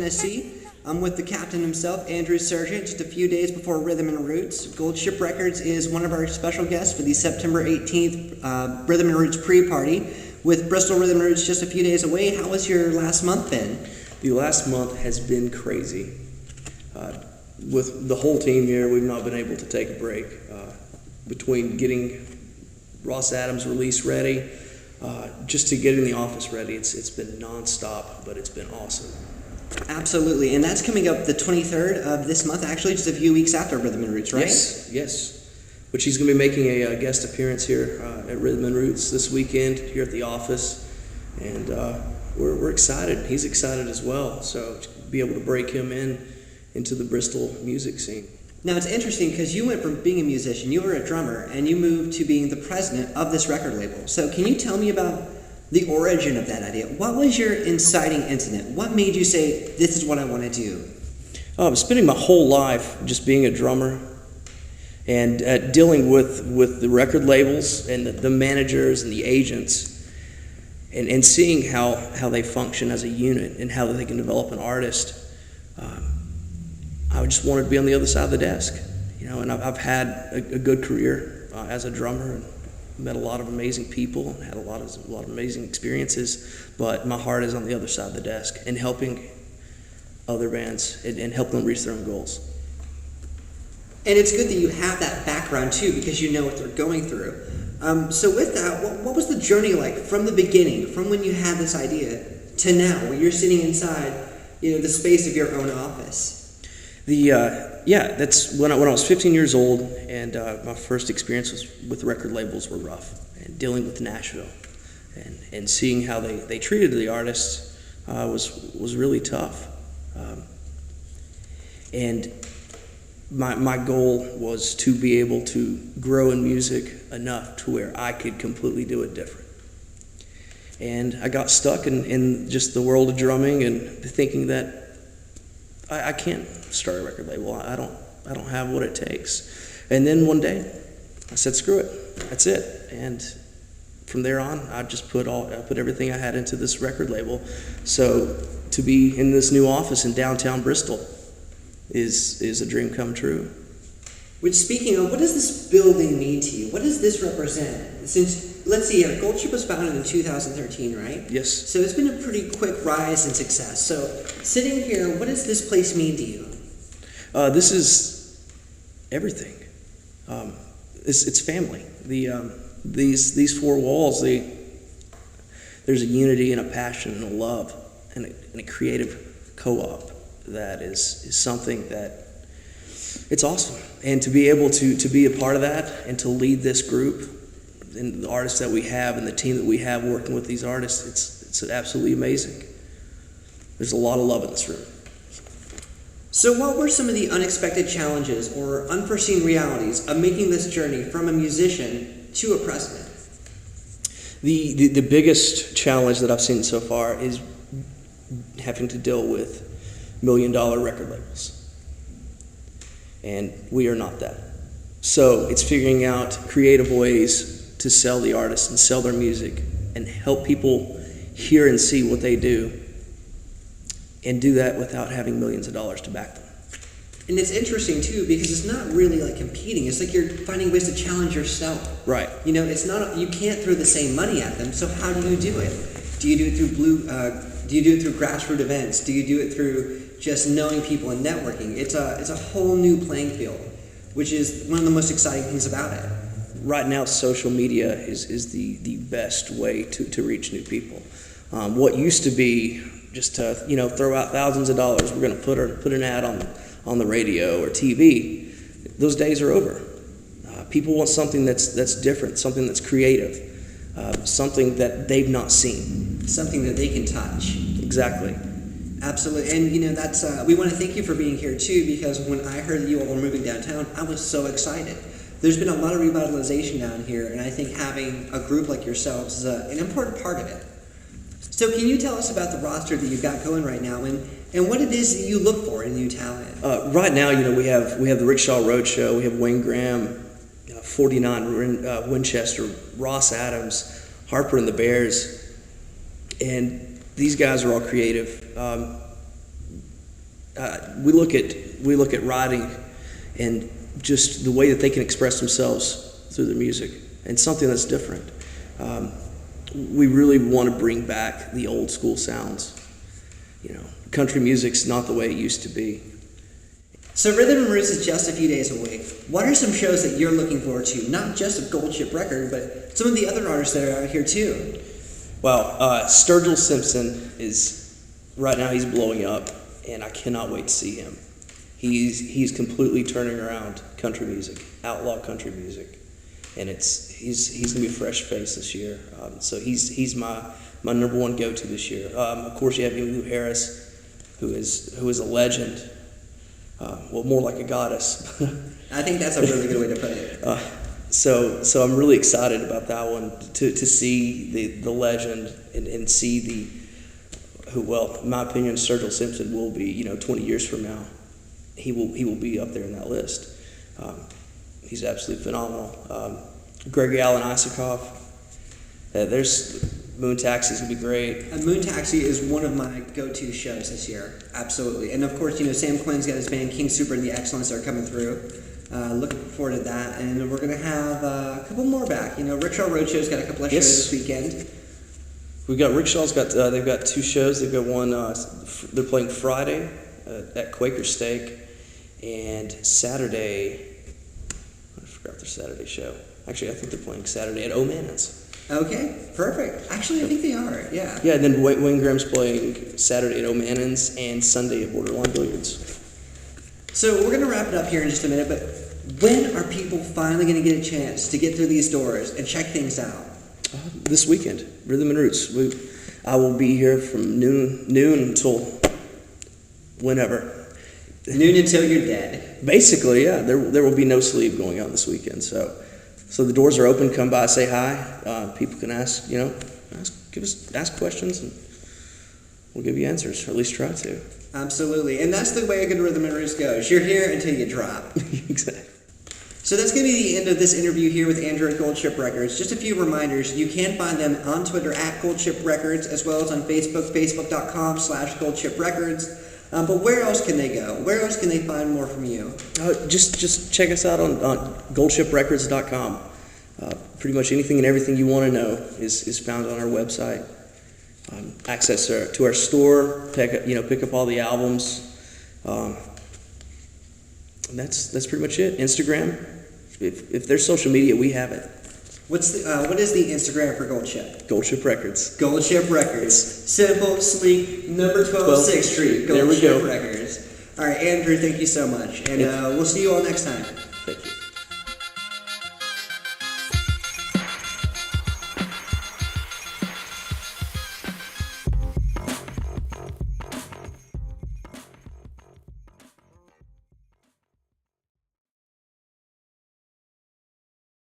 Tennessee. I'm with the captain himself, Andrew Sergent, just a few days before Rhythm and Roots. Gold Ship Records is one of our special guests for the September 18th Rhythm and Roots pre-party. With Bristol Rhythm and Roots just a few days away, how has your last month been? The last month has been crazy. With the whole team here, we've not been able to take a break. Between getting Ross Adams' release ready, just to getting the office ready, it's been non-stop, but it's been awesome. Absolutely, and that's coming up the 23rd of this month, actually just a few weeks after Rhythm and Roots, right? Yes. But she's going to be making a guest appearance here at Rhythm and Roots this weekend here at the office, and we're excited. He's excited as well, so to be able to break him into the Bristol music scene. Now it's interesting because you went from being a musician, you were a drummer, and you moved to being the president of this record label. So can you tell me about the origin of that idea? What was your inciting incident? What made you say, this is what I want to do? I was spending my whole life just being a drummer and dealing with the record labels and the managers and the agents and seeing how they function as a unit and how they can develop an artist. I just wanted to be on the other side of the desk, and I've had a good career as a drummer and met a lot of amazing people and had a lot of amazing experiences, but my heart is on the other side of the desk and helping other bands and helping them reach their own goals. And it's good that you have that background too, because you know what they're going through. So with that, what was the journey like from the beginning, from when you had this idea to now, where you're sitting inside, the space of your own office? That's when I was 15 years old, and my first experience with record labels were rough, and dealing with Nashville, and seeing how they treated the artists was really tough. And my goal was to be able to grow in music enough to where I could completely do it different. And I got stuck in just the world of drumming and thinking that I can't start a record label. I don't have what it takes. And then one day, I said, screw it. That's it. And from there on, I just put everything I had into this record label. So to be in this new office in downtown Bristol is a dream come true. Which, speaking of, what does this building mean to you? What does this represent? Since, let's see, Gold Ship was founded in 2013, right? Yes. So it's been a pretty quick rise in success. So sitting here, what does this place mean to you? This is everything. It's family. These four walls, there's a unity and a passion and a love and a creative co-op that is something that it's awesome. And to be able to be a part of that and to lead this group and the artists that we have and the team that we have working with these artists, it's absolutely amazing. There's a lot of love in this room. So what were some of the unexpected challenges or unforeseen realities of making this journey from a musician to a president? The biggest challenge that I've seen so far is having to deal with $1 million record labels. And we are not that. So it's figuring out creative ways to sell the artists and sell their music and help people hear and see what they do, and do that without having millions of dollars to back them. And it's interesting too, because it's not really like competing. It's like you're finding ways to challenge yourself. Right. It's not, you can't throw the same money at them. So how do you do it? Do you do it through do you do it through grassroots events? Do you do it through just knowing people and networking? It's a whole new playing field, which is one of the most exciting things about it. Right now, social media is the best way to reach new people. What used to be just to throw out thousands of dollars, we're going to put an ad on the radio or TV. Those days are over. People want something that's different, something that's creative, something that they've not seen, something that they can touch. Exactly. Absolutely, and that's we want to thank you for being here too, because when I heard that you all were moving downtown, I was so excited. There's been a lot of revitalization down here, and I think having a group like yourselves is an important part of it. So can you tell us about the roster that you've got going right now, and what it is that you look for in new talent? Right now, we have the Rickshaw Roadshow, we have Wayne Graham, 49 Winchester, Ross Adams, Harper and the Bears, and these guys are all creative. we look at writing and just the way that they can express themselves through their music, and something that's different. We really want to bring back the old school sounds. You know, country music's not the way it used to be. So Rhythm and Roots is just a few days away. What are some shows that you're looking forward to? Not just a Gold Chip record, but some of the other artists that are out here too. Well, Sturgill Simpson right now he's blowing up, and I cannot wait to see him. He's completely turning around country music, outlaw country music, and he's gonna be a fresh face this year. So he's my number one go-to this year. Of course, you have Emmylou Harris, who is a legend. Well, more like a goddess. I think that's a really good way to put it. So I'm really excited about that one, to see the legend and see well, in my opinion, Sergent Simpson will be, 20 years from now, he will be up there in that list. He's absolutely phenomenal. Gregory Alan Isikoff. There's Moon Taxi is gonna be great. Moon Taxi is one of my go-to shows this year, absolutely. And of course, Sam Quinn's got his band King Super and the Excellence are coming through. Looking forward to that, and we're gonna have a couple more back. Rickshaw Roadshow's got a couple of shows this weekend. We got Rickshaw's got they've got two shows. They've got one. They're playing Friday at Quaker Steak, and Saturday. I forgot their Saturday show. Actually, I think they're playing Saturday at O'Mannon's. Okay, perfect. Actually, I think they are. Yeah. Yeah, and then Wayne Graham's playing Saturday at O'Mannon's and Sunday at Borderline Billiards. So we're gonna wrap it up here in just a minute, but when are people finally gonna get a chance to get through these doors and check things out? This weekend, Rhythm and Roots. I will be here from noon until whenever. Noon until you're dead. Basically, yeah. There will be no sleep going on this weekend. So the doors are open. Come by, say hi. People can ask questions, and we'll give you answers, or at least try to. Absolutely, and that's the way a good Rhythm and Roots goes. You're here until you drop. Exactly. So that's going to be the end of this interview here with Andrew at Gold Chip Records. Just a few reminders. You can find them on Twitter at Gold Chip Records, as well as on Facebook, facebook.com/Gold Chip Records. But where else can they go? Where else can they find more from you? Just check us out on goldchiprecords.com. Pretty much anything and everything you want to know is found on our website. Access to our store, pick up all the albums. And that's pretty much it. Instagram. If there's social media, we have it. What is the Instagram for Gold Chip? Gold Chip Records. Gold Chip Records. Simple, sleek, number 12 6th Street. Gold there we Chip go. Records. All right, Andrew, thank you so much. And we'll see you all next time.